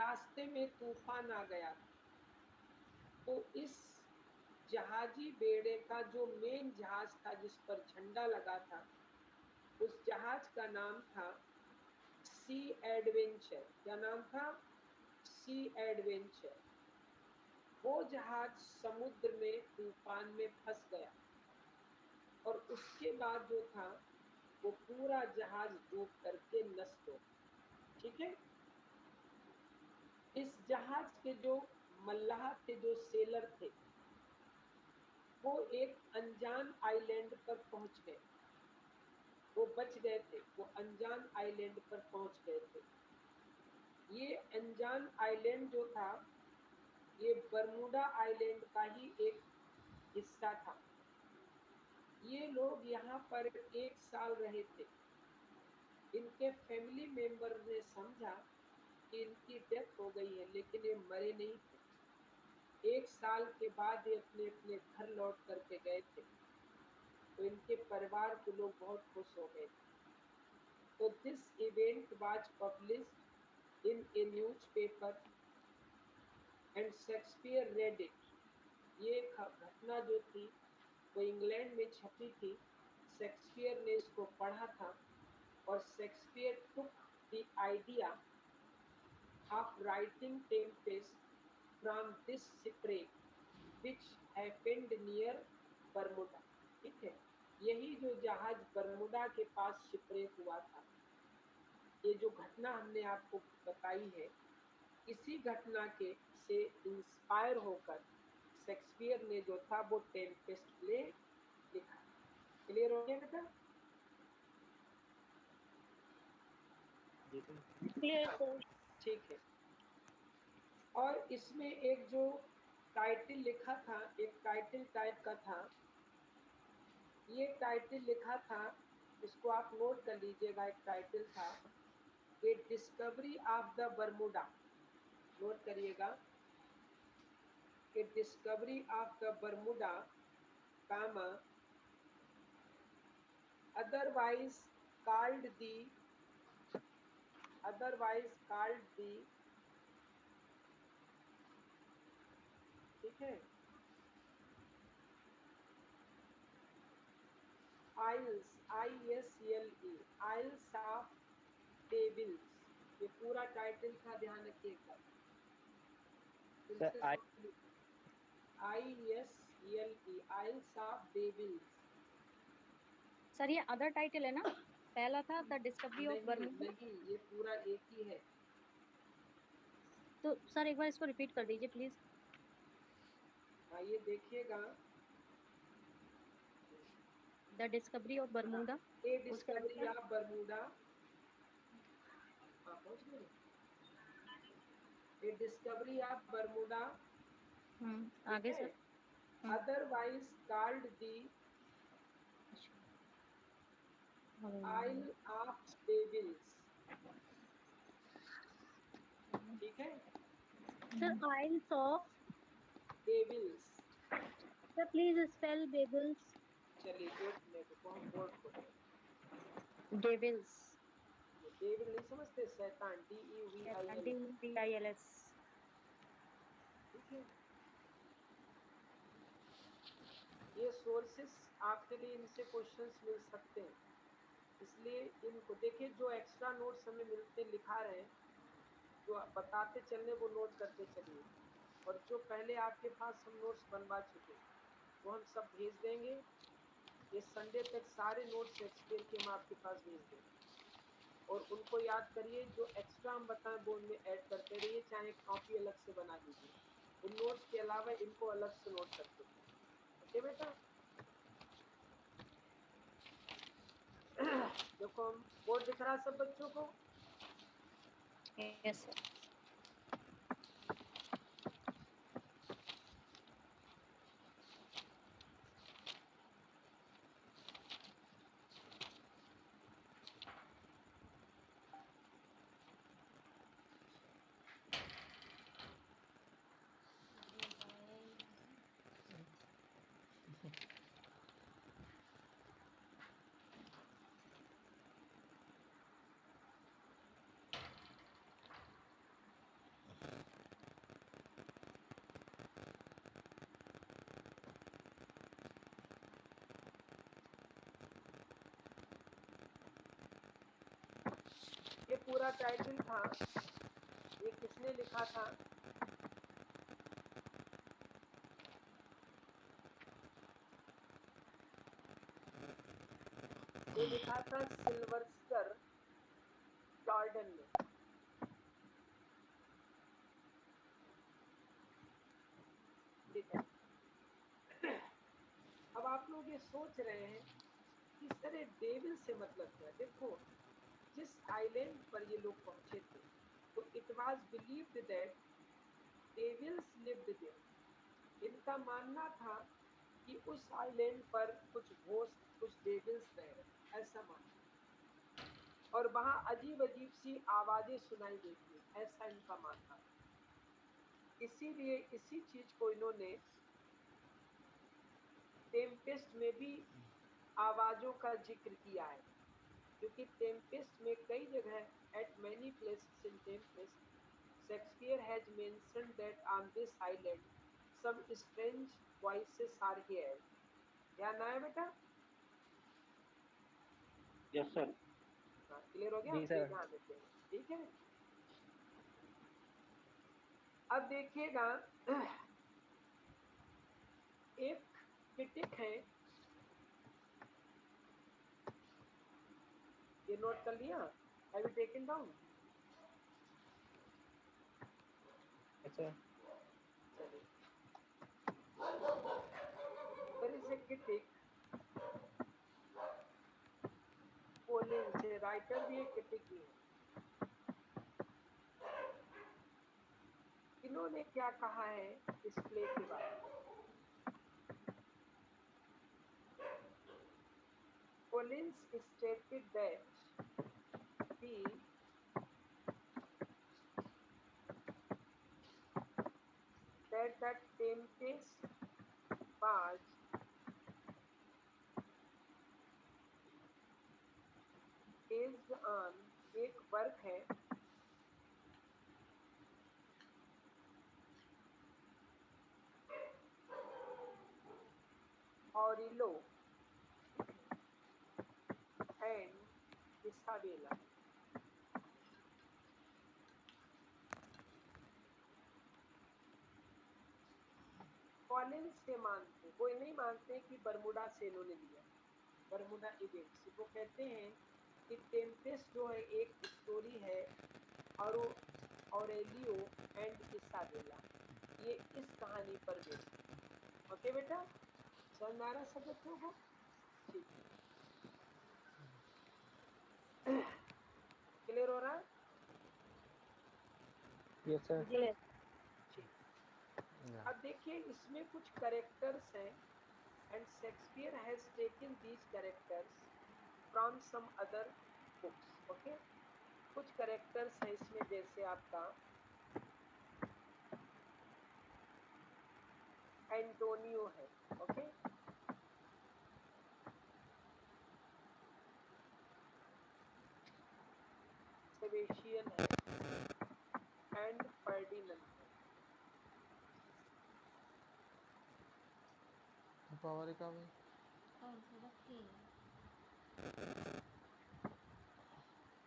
रास्ते में तूफान आ गया। तो इस जहाजी बेड़े का जो मेन जहाज था जिस पर झंडा लगा था, उस जहाज का नाम था सी एडवेंचर। क्या नाम था? सी एडवेंचर। वो जहाज समुद्र में तूफान में फंस गया और उसके बाद जो था वो पूरा जहाज डूब करके नष्ट हो। ठीक है। इस जहाज के जो मल्लाह थे, जो सेलर थे, वो एक अनजान आइलैंड पर पहुंच गए। वो बच गए थे, वो अनजान आइलैंड पर पहुंच गए थे। ये अनजान आइलैंड जो था, ये बरमूडा आइलैंड का ही एक हिस्सा था। ये लोग यहाँ पर 1 साल रहे थे। इनके फैमिली मेंबर ने समझा कि इनकी डेथ हो गई है, लेकिन ये मरे नहीं थे। 1 साल के बाद ये अपने अपने घर लौट करके गए थे, तो इनके परिवार के लोग बहुत खुश हो गए थे। तो this event was published in A newspaper and Shakespeare read it. ये घटना जो थी वो इंग्लैंड में छपी थी। शेक्सपियर ने इसको पढ़ा था और Shakespeare took the idea of writing tempest from this shipwreck which happened near Bermuda. ठीक है। यही जो जहाज बरमुडा के पास शिपरेक हुआ था, ये जो घटना हमने आपको बताई है, इसी घटना के से इंस्पायर होकर शेक्सपियर ने जो था वो टेम्पेस्ट प्ले लिखा। क्लियर हो गया बेटा? Clear sir. ठीक है। और इसमें एक जो टाइटल लिखा था, एक टाइटल टाइप का था। ये टाइटल लिखा था, इसको आप नोट कर लीजिएगा। एक टाइटल था, a discovery of the Bermuda. नोट करिएगा, a discovery of the Bermuda, comma otherwise called the, otherwise called the. ठीक है। Isles, ISLE, isles of devils. ये पूरा टाइटल था, ध्यान रखिएगा। ISLE, isles of devils. Sir ये अदर टाइटल है ना? पहला था द डिस्कवरी ऑफ नहीं बर्मुडा। नहीं, ये पूरा एक ही है। तो सर एक बार इसको रिपीट कर दीजिए प्लीज। आइए देखिएगा। The discovery of Bermuda. ए उसके डिस्कवरी आगे ऑफ बरमूडा। पहुंच गए। ए डिस्कवरी ऑफ बरमूडा। ठीक आगे है। Sir. Hmm, otherwise called the अच्छा। Isle of devils. ठीक है। Sir isles of. Devils. Sir please spell बेबल्स। चलिए 1 मिनट रुको, हम बोर्ड खोलते हैं। डेविल्स। डेविल नहीं समझते? शैतान, DEVIL। DILS। ठीक है। ये सोर्सेस आपके लिए, इनसे क्वेश्चंस मिल सकते हैं, इसलिए इनको देखिए। जो एक्स्ट्रा नोट्स हमें मिलते लिखा रहे हैं, जो आप बताते चलने, वो नोट करते चलिए। और जो पहले आपके पास हम नोट्स बनवा चुके वो हम सब भेज देंगे। ये संडे तक सारे नोट्स शेक्सपियर के हम आपके पास भेज देंगे। और उनको याद करिए, जो एक्स्ट्रा हम बताएं वो उनमें ऐड करते रहिए, चाहे एक कॉपी अलग से बना लीजिए। उन नोट्स के अलावा इनको अलग से नोट करते रहिए। ओके बेटा? देखो, हम बोर्ड दिख रहा है सब बच्चों को? Yes sir. ये पूरा टाइटल था, ये किसने लिखा था? ये लिखा था सिल्वेस्टर जॉर्डन ने। ठीक है। अब आप लोग ये सोच रहे हैं कि सर डेविल से मतलब क्या? देखो, जिस आइलैंड पर ये लोग पहुंचे थे, तो it was believed that devils lived there. इनका मानना था कि उस आइलैंड पर कुछ घोस्ट, कुछ डेविल्स रह रहे, ऐसा मानना, और वहां अजीब अजीब सी आवाजें सुनाई देती है, ऐसा इनका मानना था। इसीलिए इसी चीज को इन्होंने टेम्पेस्ट में भी आवाजों का जिक्र किया है, क्योंकि टेम्पेस्ट में कई जगह, at many places in Tempest, Shakespeare has mentioned that on this island some strange voices are heard. ध्यान आया बेटा? Yes sir. हाँ, क्लियर हो गया? जी सर। ध्यान देते हैं, ठीक है। अब देखिएगा, एक क्रिटिक है, ये नोट कर लिया? Have you taken down? अच्छा। चलिए, there is a critic, Collins, writer भी है, क्रिटिक भी है। इन्होंने क्या कहा है इस प्ले के बारे में? Collins stated that the Tempest was based on एक वर्क है ऑरिलो एंड इसाबेला। कॉलिंस के मानते, वो नहीं मानते कि बरमुडा से इन्होंने लिया, बरमुडा इवेंट्स। वो कहते हैं कि टेम्पेस्ट जो है एक स्टोरी है, और ऑरेलियो एंड इसाबेला, ये इस कहानी पर बेस्ड है। ओके बेटा, समझ में आ रहा सब बच्चों को? ठीक, क्लियर हो रहा है? Yes sir. क्लियर। ठीक। अब देखिए, इसमें कुछ कैरेक्टर्स हैं, and Shakespeare has taken these characters from some other books. Okay, कुछ कैरेक्टर्स हैं इसमें, जैसे आपका एंटोनियो है, ओके, सेबेस्टियन है, एंड फर्डिनेंड है। पावर का भी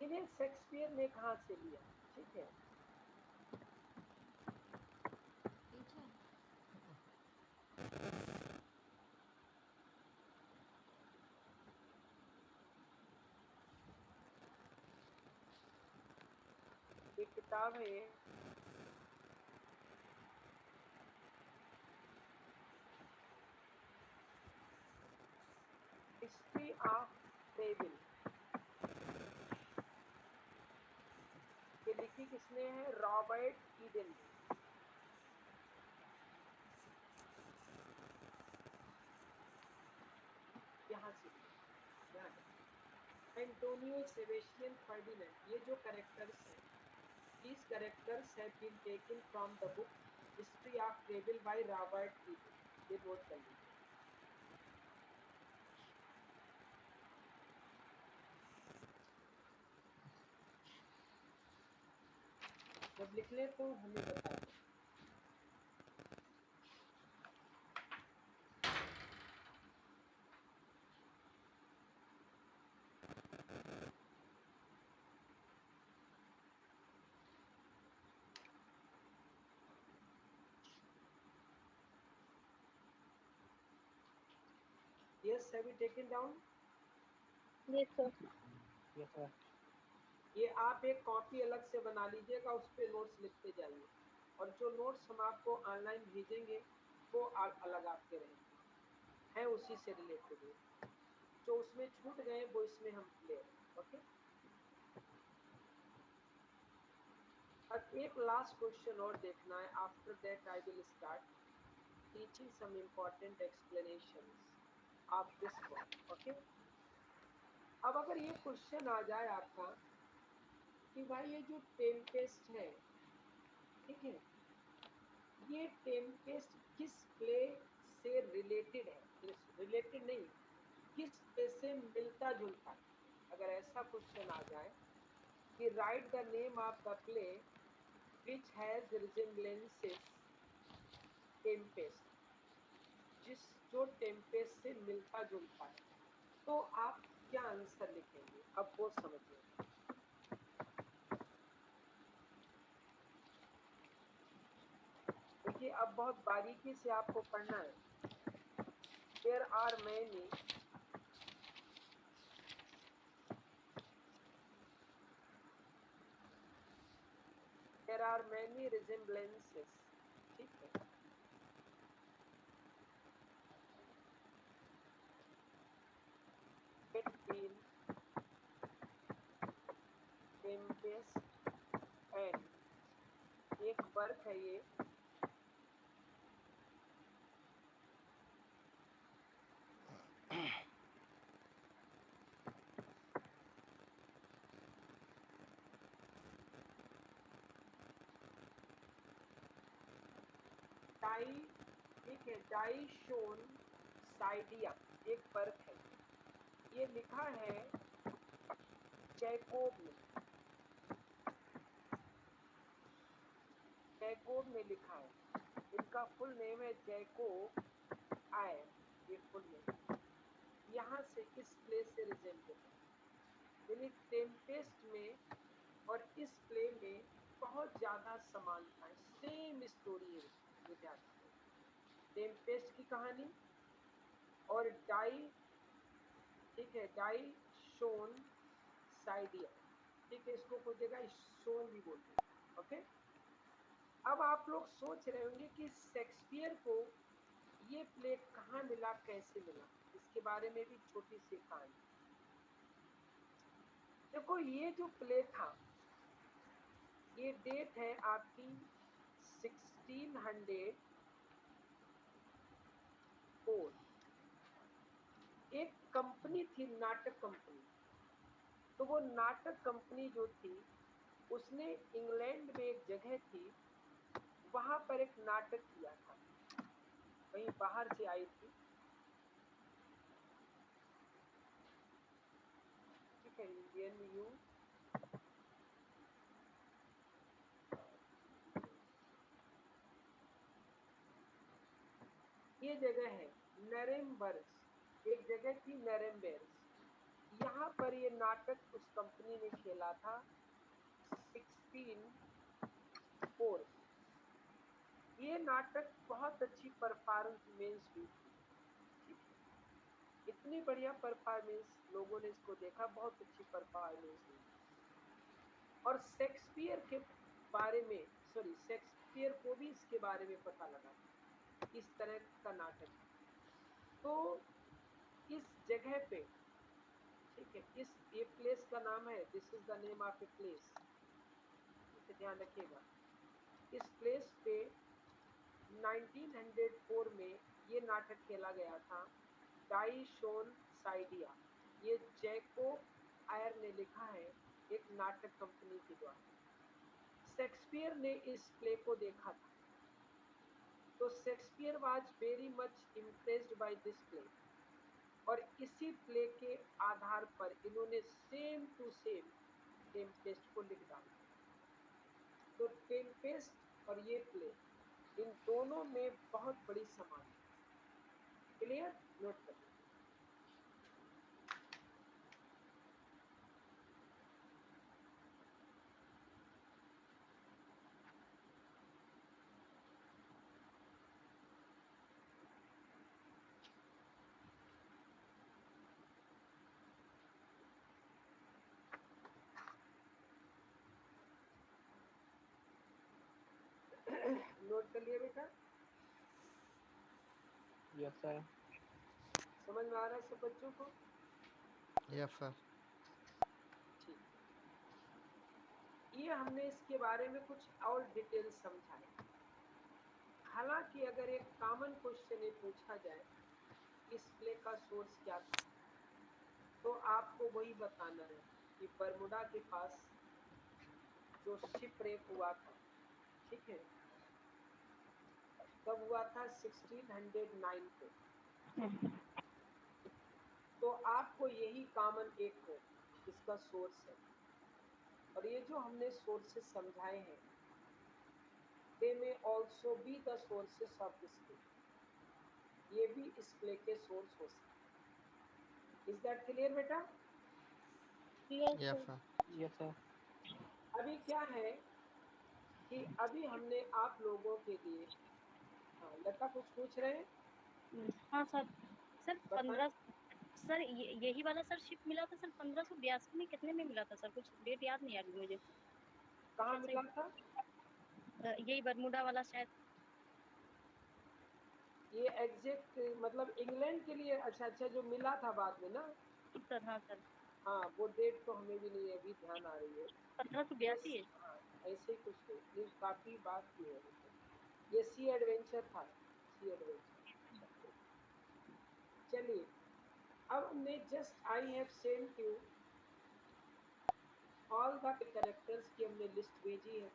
इन्हें शेक्सपियर ने कहाँ से लिया? ठीक है, एक किताब है हिस्ट्री ऑफ डेविल, ये लिखी किसने है? रॉबर्ट ईडन ने। यहाँ से लिया, एंटोनियो, सेबेस्टियन, फर्डिनेंड, ये जो कैरेक्टर्स हैं, these characters have been taken from the book History of Travel by Robert Eden। ये नोट कर लीजिए। जब लिख ले तो हमें बता दो। Yes, have you taken down? Yes, sir. Yes, sir. ये आप एक कॉपी अलग से बना लीजिएगा, उस पे नोट्स लिखते जाइए, और जो नोट्स हम आपको ऑनलाइन भेजेंगे वो अलग आपके रहेंगे, हैं उसी से रिलेटेड, जो उसमें छूट गए वो इसमें हम ले रहे हैं। ओके, अब एक लास्ट क्वेश्चन और देखना है, after that I will start teaching some important explanations of this one. Okay, अब अगर ये क्वेश्चन आ जाए आपका कि भाई ये जो टेम्पेस्ट है, ठीक है, ये टेम्पेस्ट किस प्ले से रिलेटेड है, रिलेटेड नहीं, किस प्ले से मिलता जुलता है, अगर ऐसा क्वेश्चन आ जाए कि write the name of the play which has resemblances Tempest, जो टेम्पेस्ट से मिलता जुलता है, तो आप क्या आंसर लिखेंगे, अब वो समझिए। देखिए अब बहुत बारीकी से आपको पढ़ना है। देयर आर मैनी रिजेम्बलेंसेस, ठीक है, between टेम्पेस्ट एंड, एक वर्क है ये, डाई, ठीक है, डाइशोन साइडिया, एक वर्क है, ये लिखा है जैकोब ने, जैकोब ने लिखा है, इनका फुल नेम है जैकोब आयर, ये फुल नेम, यहाँ से इस प्ले से रिजेंबल है, यानी टेम्पेस्ट में और इस प्ले में बहुत ज्यादा समानता है, सेम स्टोरी है विद्यार्थी, टेम्पेस्ट की कहानी और डाई, ठीक है, डाई शोन साइडिया, ठीक है, इसको कोई जगह शोन भी बोलते हैं। ओके, अब आप लोग सोच रहे होंगे कि शेक्सपियर को ये प्ले कहाँ मिला, कैसे मिला, इसके बारे में भी छोटी सी कहानी। देखो ये जो प्ले था, ये डेट है आपकी 1604, एक कंपनी थी, नाटक कंपनी, तो वो नाटक कंपनी जो थी उसने इंग्लैंड में एक जगह थी, वहां पर एक नाटक किया था, कहीं बाहर से आई थी, ठीक है, इंडियन यू, ये जगह है नरेमबर्ग, एक जगह थी नरेमबर्ग, यहाँ पर ये नाटक उस कंपनी ने खेला था 1604। ये नाटक बहुत अच्छी परफॉर्मेंस हुई थी, ठीक है, इतनी बढ़िया परफॉर्मेंस, लोगों ने इसको देखा, बहुत अच्छी परफॉर्मेंस हुई, और शेक्सपियर के बारे में, सॉरी, शेक्सपियर को भी इसके बारे में पता लगा इस तरह का नाटक है, तो इस जगह पे, ठीक है, ये प्लेस का नाम है, this is the name of a place, ठीक है, ध्यान रखिएगा, इस प्लेस पे 1904 में ये नाटक खेला गया था, डाइशोन साइडिया, ये जैकोब आयर ने लिखा है, एक नाटक कंपनी के द्वारा, शेक्सपियर ने इस प्ले को देखा था, तो Shakespeare was very much impressed by this play, और इसी प्ले के आधार पर इन्होंने सेम टू सेम टेम्पेस्ट को लिख डाला, तो टेम्पेस्ट और ये प्ले, इन दोनों में बहुत बड़ी समानता, क्लियर, नोट कर लीजिए। नोट कर लिया बेटा? Yes sir. समझ में आ रहा है सब बच्चों को? Yes sir. ठीक, ये हमने इसके बारे में कुछ और डिटेल समझा है। हालांकि अगर एक कॉमन क्वेश्चन ये पूछा जाए इस प्ले का सोर्स क्या था, तो आपको वही बताना है कि बरमुडा के पास जो शिपरेक हुआ था, ठीक है, कब हुआ था? 1609 को। तो आपको यही कॉमन एक है इसका सोर्स है। और ये जो हमने सोर्सेस समझाए हैं, they may also be the sources of this play. ये भी इस प्ले के सोर्स हो सकते। इज दैट क्लियर बेटा? Yes sir. Yes sir. अभी क्या है कि अभी हमने आप लोगों के लिए, हाँ लता कुछ पूछ रहे हैं, हाँ सर। सर बताएं। 15, सर यही वाला सर शिप मिला था सर 1582 में, कितने में मिला था सर? कुछ डेट याद नहीं आ रही मुझे। कहाँ ऐसे मिला था? यही बरमुडा वाला शायद। ये एग्जैक्ट मतलब इंग्लैंड के लिए? अच्छा अच्छा, जो मिला था बाद में ना। सर हाँ सर, हाँ वो डेट तो हमें भी नहीं अभी ध्यान आ रही है। 1582 ये है। हाँ ऐसे ही कुछ नहीं, ये काफी बात की है। ये सी एडवेंचर था, सी एडवेंचर। चलिए, अब हमने just I have sent you all the characters की हमने लिस्ट भेजी है।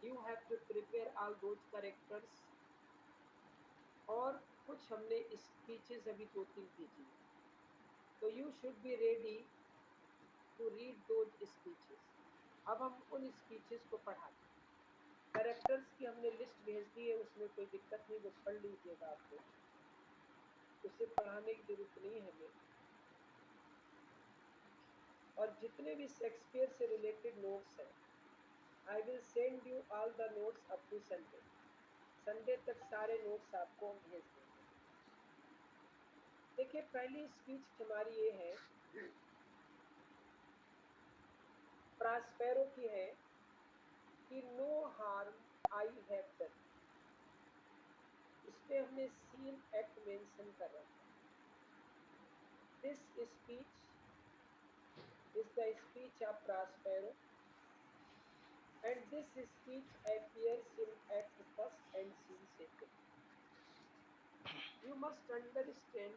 You have to prepare all those characters. और कुछ हमने स्पीचेस अभी 2-3 भेजी है, तो you should be ready to read those speeches. अब हम उन स्पीचेस को पढ़ाते हैं। कैरेक्टर्स की हमने लिस्ट भेज दी है, उसमें कोई दिक्कत नहीं, वो पढ़ लीजिएगा आप लोग, उसे पढ़ाने की जरूरत नहीं है हमें। और जितने भी शेक्सपियर से रिलेटेड नोट्स हैं, I will send you all the notes up to Sunday. Sunday तक सारे नोट्स आपको हम भेज देंगे। देखिए, पहली स्पीच हमारी ये है, प्रास्पेरो की है कि no harm I have done. इस पे हमने सीन एक्ट मेंशन कर रखा है। This speech is the speech of Prospero, and this speech appears in Act First and Scene Second. You must understand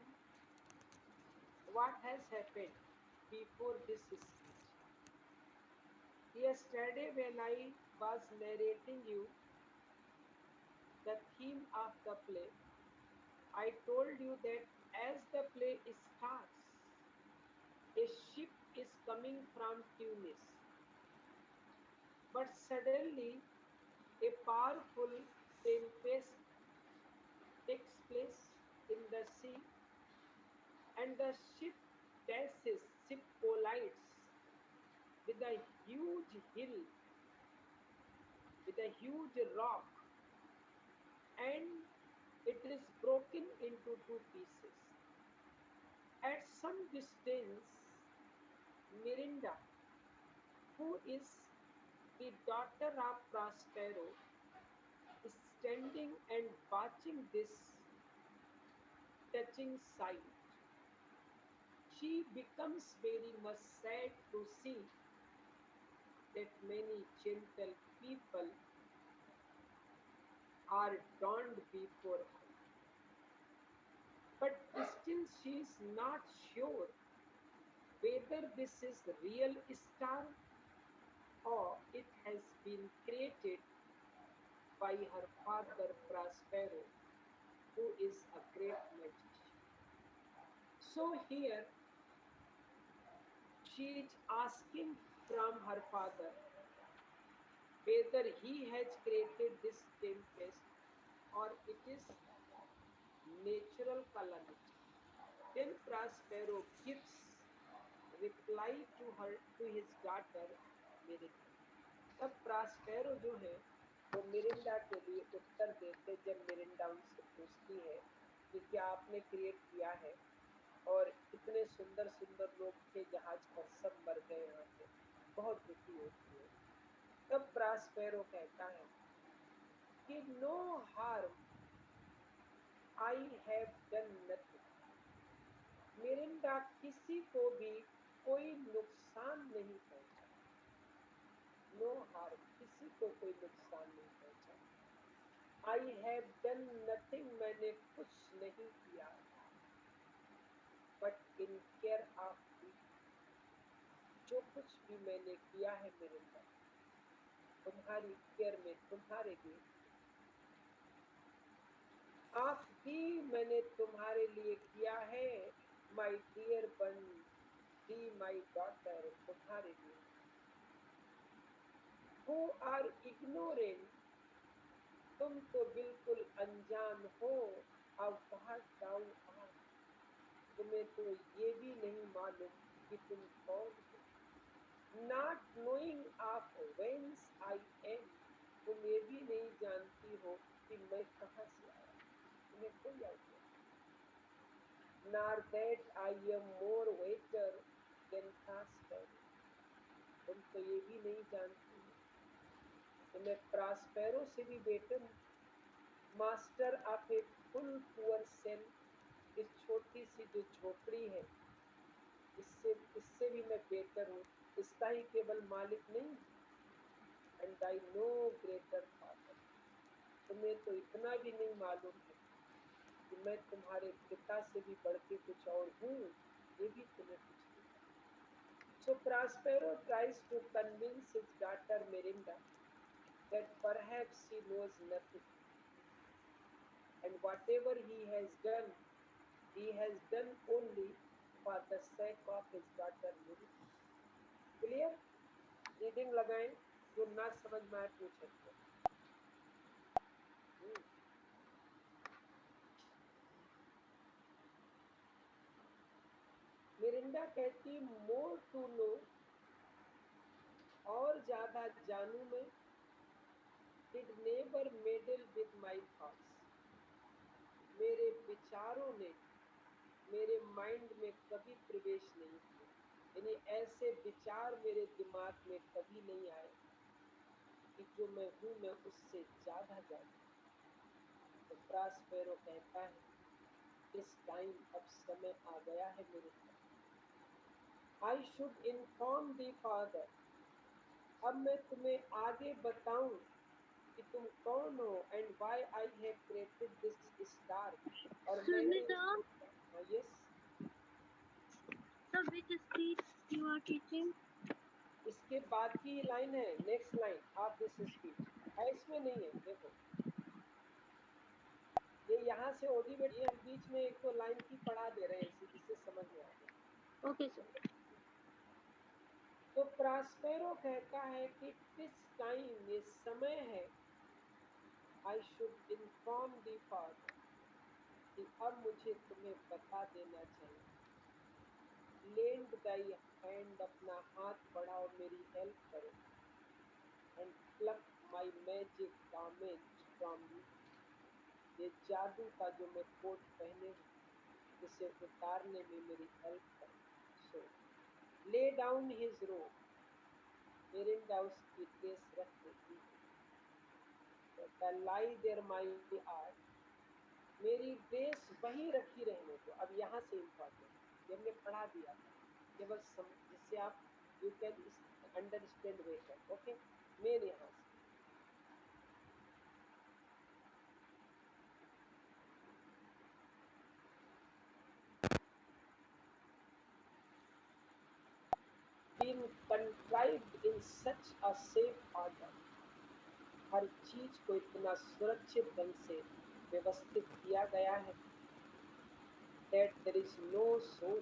what has happened before this speech. Yesterday, when I was narrating you the theme of the play, I told you that as the play starts, a ship is coming from Tunis, but suddenly a powerful tempest takes place in the sea, and the ship collides with a huge hill, with a huge rock, and it is broken into two pieces. At some distance, Mirinda, who is the daughter of Prospero, is standing and watching this touching sight. She becomes very much sad to see that many gentle people are drowned before her. But still she is not sure whether this is real star or it has been created by her father Prospero, who is a great magician. So here she is asking from her father whether he has created this tempest or it is natural calamity. Then Prospero gives reply to his daughter Mirinda. तब प्रास्पेरो जो है वो Mirinda के लिए उत्तर देते, जब Mirinda उनसे पूछती है कि क्या आपने क्रिएट किया है, और इतने सुंदर सुंदर लोग थे जहाज पर, सब मर गए यहाँ पे, बहुत दुखी होती है। तब प्रास्पेरो कहता है कि no harm, I have done nothing. Miranda, किसी को भी कोई नुकसान नहीं पहुंचा। नो हार्म, किसी को कोई नुकसान नहीं पहुंचा। आई हैव डन नथिंग, मैंने कुछ नहीं किया। But in care of you, जो कुछ भी मैंने किया है मिरिंडा, तुम्हारी केयर में, तुम्हारे लिए, आप भी मैंने तुम्हारे लिए किया है। माई डियर बन, दी माई डॉटर, तुम्हारे लिए। हु आर इग्नोरेंट, तुम तो बिल्कुल अनजान हो। अब व्हाट डाउ आर, तुम्हें तो ये भी नहीं मालूम कि तुम कौन हो। Not knowing of whence I am, तुम ये भी नहीं जानती हो कि मैं कहाँ से आया, तुम्हें कोई idea. Nor that I am more wiser than Prospero, तुम तो ये भी नहीं जानती हो कि मैं प्रॉस्पेरो से भी बेटर हूँ। Master of a full poor cell, इस छोटी सी जो झोपड़ी है, इससे भी मैं बेटर हूँ। इसका ही केवल मालिक नहीं, and I know greater father, तुम्हें तो इतना भी नहीं मालूम है कि मैं तुम्हारे पिता से भी बढ़ के कुछ और हूँ, ये भी तुम्हें कुछ नहीं। So Prospero tries to convince his daughter Mirinda that perhaps he knows nothing, and whatever he has done only for the sake of his daughter Mirinda. Clear? Reading लगाएं, जो ना समझ में आए पूछें। मिरिंडा कहती, मोर टू नो, और ज्यादा जानू मैं, did never medal with my thoughts, मेरे विचारों ने मेरे माइंड में कभी प्रवेश नहीं किया। यानी ऐसे विचार मेरे दिमाग में कभी नहीं आए कि जो मैं हूं मैं उससे ज्यादा जानूं। तो प्रॉस्पेरो कहता है, इस टाइम अब समय आ गया है मेरे पास। I should inform the father, अब मैं तुम्हें आगे बताऊं कि तुम कौन हो, and why I have created this star, और मैंने yes Sir, which speech you are teaching? इसके बाद की लाइन है, next line of this speech है, इसमें नहीं है। देखो ये यहाँ से ओडी बेट, ये हम बीच में एक तो लाइन की पढ़ा दे रहे हैं जिससे समझ में आ जाए। Okay, sir. तो प्रॉस्पेरो कहता है कि दिस टाइम, ये समय है, आई शुड इन्फॉर्म दी फादर, कि अब मुझे तुम्हें बता देना चाहिए। लेंड दाई हैंड, अपना हाथ बढ़ाओ, मेरी हेल्प करो, and pluck my magic garment from you, ये जादू का जो मैं कोट पहने हूँ इसे उतारने में मेरी हेल्प करो। सो ले डाउन हिज रोब, मिरिंडा उसकी ड्रेस रख देती है। लाई देयर माई आर्ट, मेरी ड्रेस वहीं रखी रहने दो। अब यहाँ से इम्पोर्टेंट, ये हमने पढ़ा दिया था, केवल जिससे आप you can understand better. Okay, main यहाँ से been contrived in such a safe order, हर चीज को इतना सुरक्षित ढंग से व्यवस्थित किया गया है, that there is no soul,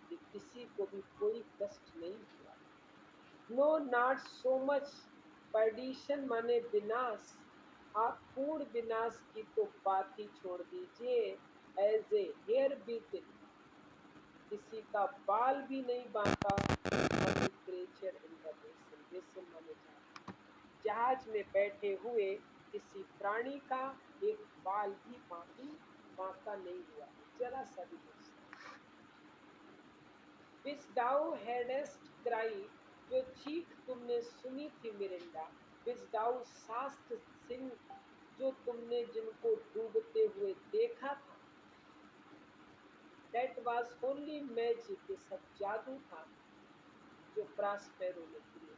कि किसी को भी कोई कष्ट नहीं हुआ। No not so much perdition, माने विनाश, आप पूर्ण विनाश की तो बात ही छोड़ दीजिए। एज ए हेयर बीटन, किसी का बाल भी नहीं Banka. Creature in the vessel, vessel माने जहाज में बैठे हुए किसी प्राणी का एक बाल भी बांका नहीं हुआ, जरा सा भी नहीं। Which thou hadst cried, जो चीख तुमने सुनी थी मिरिंडा, विजडाउ शास्त्र सिंह, जो तुमने जिनको डूबते हुए देखा था, दैट वाज ओनली मैजिक, ये सब जादू था जो प्रास्पेरो ने किया।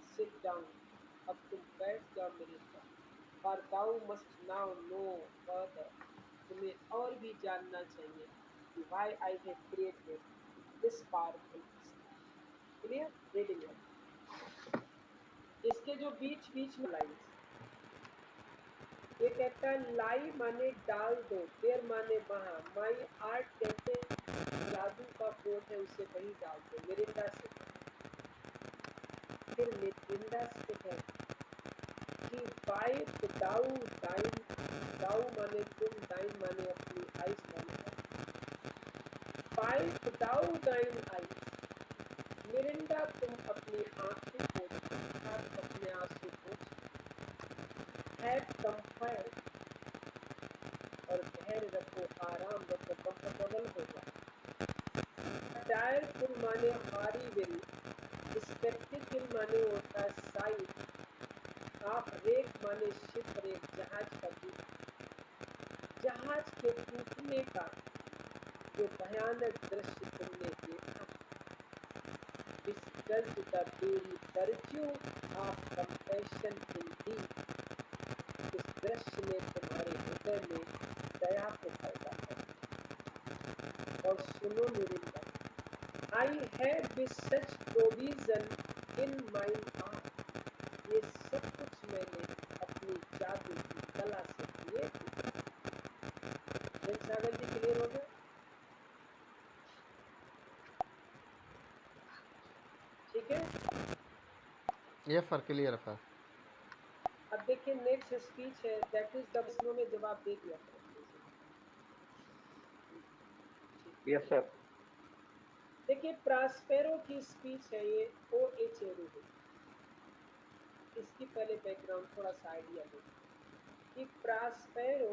सिट डाउन, अब तुम बैठ जाओ मेरे साथ। For thou must now know further, तुम्हें और भी जानना चाहिए कि why I have created this powerful system. Clear? Reading है इसके जो बीच बीच में लाइन्स, ये कहता है लाई माने डाल दो, देर माने वहां, माई आर्ट कहते जादू का कोट है, उसे वही डाल दो। मिरिंडा से फिर मिरिंडा से है कि वाइप दाऊ डाइन, दाऊ माने तुम, डाइन माने अपनी, आइस माने वाइप दाऊ डाइन आइस, मिरिंडा तुम अपनी आंखें पोंछ, अपने आंसू पोंछ, हैव कंफर्ट और धैर्य रखो, आराम रखो, कंफर्टेबल हो जाओ। टायरफुल माने हारी वेरी, स्पेक्टिकल माने होता है साइट, आप रेक माने शिप रेक, जहाज का टूट, जहाज के टूटने का जो भयानक दृश्य तुमने देखा, discussed the very virtue of compassion in the, इस दृश्य ने तुम्हारे हृदय में दया को पैदा किया। और सुनो Mirinda, I have with such provision in mine art, ये सब कुछ मैंने अपनी जादू की कला से किए थे। सागर जी क्लियर हो गए? ठीक है, Yes sir, clear sir. अब देखिए नेक्स्ट स्पीच है, दैट इज द प्रश्नों में जवाब दे दिया। Yes sir. देखिए प्रास्पेरो की स्पीच है ये, ओ एच एरू। इसकी पहले बैकग्राउंड थोड़ा सा आइडिया दे कि Prospero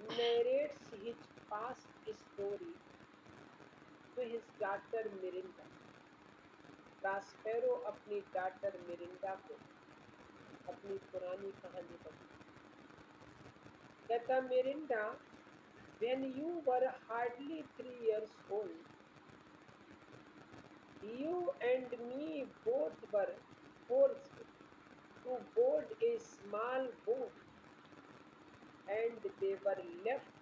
narrates his past story to his daughter Miranda. Prospero अपनी डॉटर मिरिंडा को अपनी पुरानी कहानी बताता, कहता Miranda, when you were hardly 3 years old, you and me both were forced to board a small boat, and they were left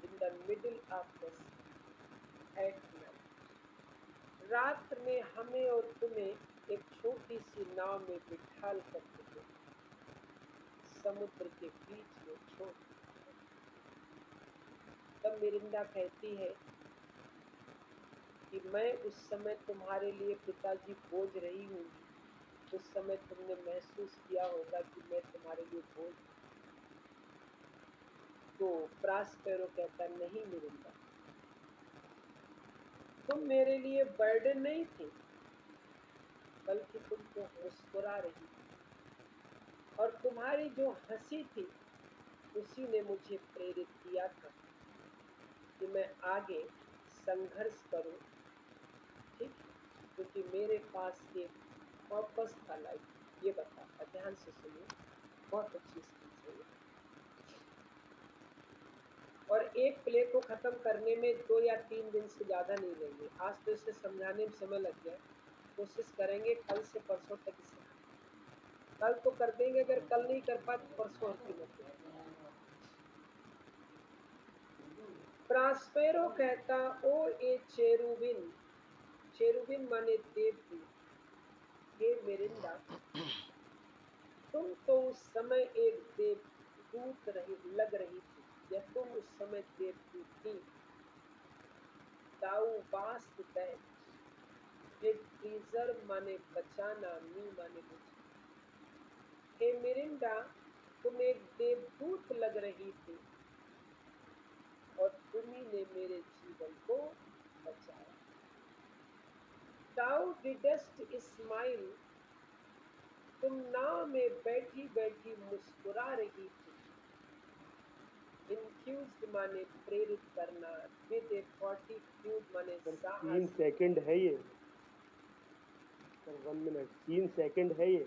in the middle of the sea at night. रात में हमें और तुम्हें एक छोटी सी नाव में बिठाल करके थे, समुद्र के बीच में छोड़। तब मिरिंडा कहती है कि मैं उस समय तुम्हारे लिए पिताजी बोझ रही हूँ, उस समय तुमने महसूस किया होगा कि मैं तुम्हारे लिए बोझ। तो प्रास्पेरो कहता नहीं मिरिंडा, तुम मेरे लिए बर्डन नहीं थी, बल्कि तुम तो मुस्कुरा रही थी, और तुम्हारी जो हंसी थी उसी ने मुझे प्रेरित किया था कि मैं आगे संघर्ष करूं, ठीक, क्योंकि मेरे पास एक पर्पस था लाइफ। ये बताता, ध्यान से सुनिए, बहुत अच्छी स्पीच है ये। और एक प्ले को खत्म करने में 2 या 3 दिन से ज्यादा नहीं लेंगे। आज तो इसे समझाने में समय लग गया, कोशिश करेंगे कल से परसों तक इसे, कल तो कर देंगे, अगर कल नहीं कर पाए तो परसों और कीमत। प्रास्पेरो कहता, ओ ए चेरुबिन, चेरुबिन माने देवदूत, हे मिरिंडा, तुम तो उस समय एक देवदूत लग रही थी, या तुम उस समय देवदूत थी। दाऊ वास्ट दैट, प्रिजर्व माने बचाना, मी माने मुझे। हे मिरिंडा, तुम एक देवदूत लग रही थी और तुम्ही ने मेरे जीवन को बचाया। दाऊ डिडस्ट स्माइल, तुम नाव में बैठी बैठी मुस्कुरा रही थी। इन्फ्यूज्ड माने प्रेरित करना, विद ए फॉर्टिट्यूड माने 3 साहस, सेकंड है ये। सर 1 मिनट 3 सेकंड है ये।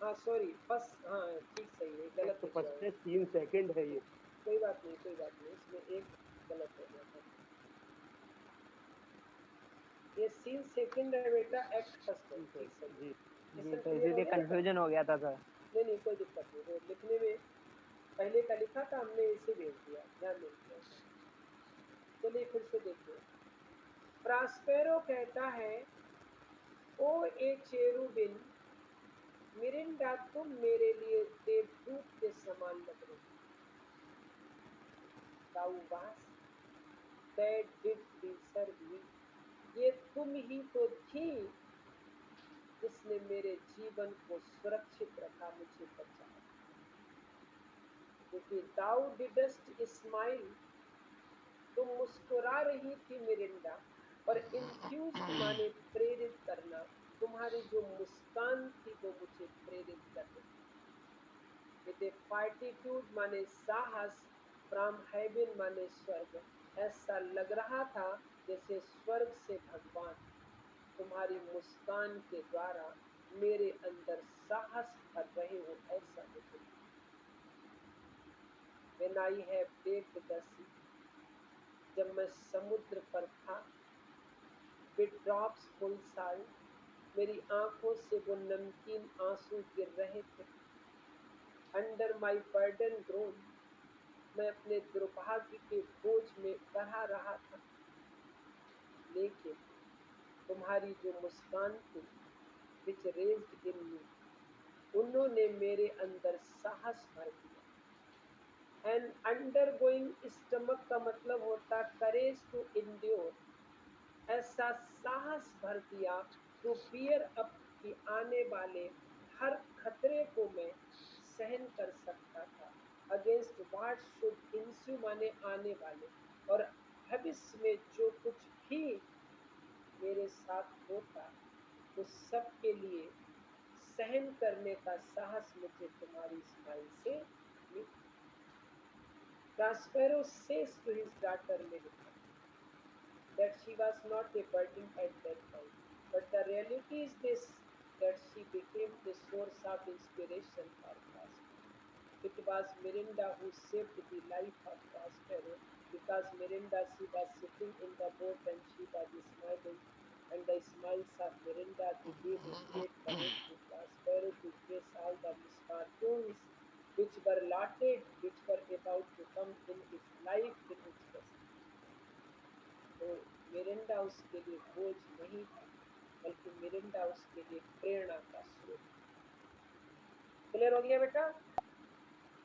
हाँ सॉरी, फर्स्ट, हाँ ठीक सही है, गलत तो हो गया फर्स्ट है। है 3 सेकंड है ये। कोई बात नहीं, कोई बात नहीं, इसमें एक गलत हो गया था। ये सीन सेकंड है बेटा, एक्ट फर्स्ट है, ठीक सही है। जी ये जी सब तो क्लियर हो इसीलिए गया बेटा? कंफ्यूजन हो गया था सर। नहीं नहीं, कोई दिक्कत नहीं, वो लिखने में पहले का लिखा था, हमने इसे भेज दिया, ध्यान नहीं दिया। चलिए फिर से देखिए। प्रास्पेरो कहता है, ओ ए चेरुबिन, मिरिंडा तुम मेरे लिए देवदूत के समान लग रही। दाऊवास, दैट डिड डिसर्व मी, ये तुम ही तो थी जिसने मेरे जीवन को सुरक्षित रखा, मुझे बचाया। क्योंकि दाउ डिडस्ट स्माइल, तुम मुस्कुरा रही थी मिरिंडा, और इंफ्यूज्ड माने प्रेरित करना, तुम्हारी जो मुस्कान थी वो मुझे प्रेरित कर रही। विद ए फार्टिट्यूड माने साहस, फ्रॉम हेवन माने स्वर्ग, ऐसा लग रहा था जैसे स्वर्ग से भगवान तुम्हारी मुस्कान के द्वारा मेरे अंदर साहस भर रहे हो, ऐसा मुझे। When I have baked the sea, जब मैं समुद्र पर था, with drops full salt, मेरी आंखों से वो नमकीन आंसू गिर रहे थे। Under my burden groan, मैं अपने दुर्भाग्य के बोझ में बढ़ा रहा था, लेकिन तुम्हारी जो मुस्कान थी, which raised in me, उन्होंने मेरे अंदर साहस भर दिया। एंड अंडरगोइंग स्टमक का मतलब होता करेज टू इंड्योर, ऐसा साहस भर दिया टू बियर अप कि आने वाले हर खतरे को मैं सहन कर सकता था। अगेंस्ट व्हाट शुड इंस्यू माने आने वाले, और भविष्य में जो कुछ भी मेरे साथ होता उस सब के लिए सहन करने का साहस मुझे तुम्हारी स्माइल से मिला। Prospero says to his daughter Melinda that she was not a burden at that time, but the reality is this, that she became a source of inspiration for Prospero. It was Mirinda who saved the life of Prospero, because Mirinda, she was sitting in the boat and she was smiling, and the smiles of Mirinda gave a great courage to Prospero to face all the misfortunes which were allotted, which were about to come in his life, in his destiny. तो Mirinda उसके लिए बोझ नहीं था, बल्कि Mirinda उसके लिए प्रेरणा का स्रोत। क्लियर हो गया बेटा?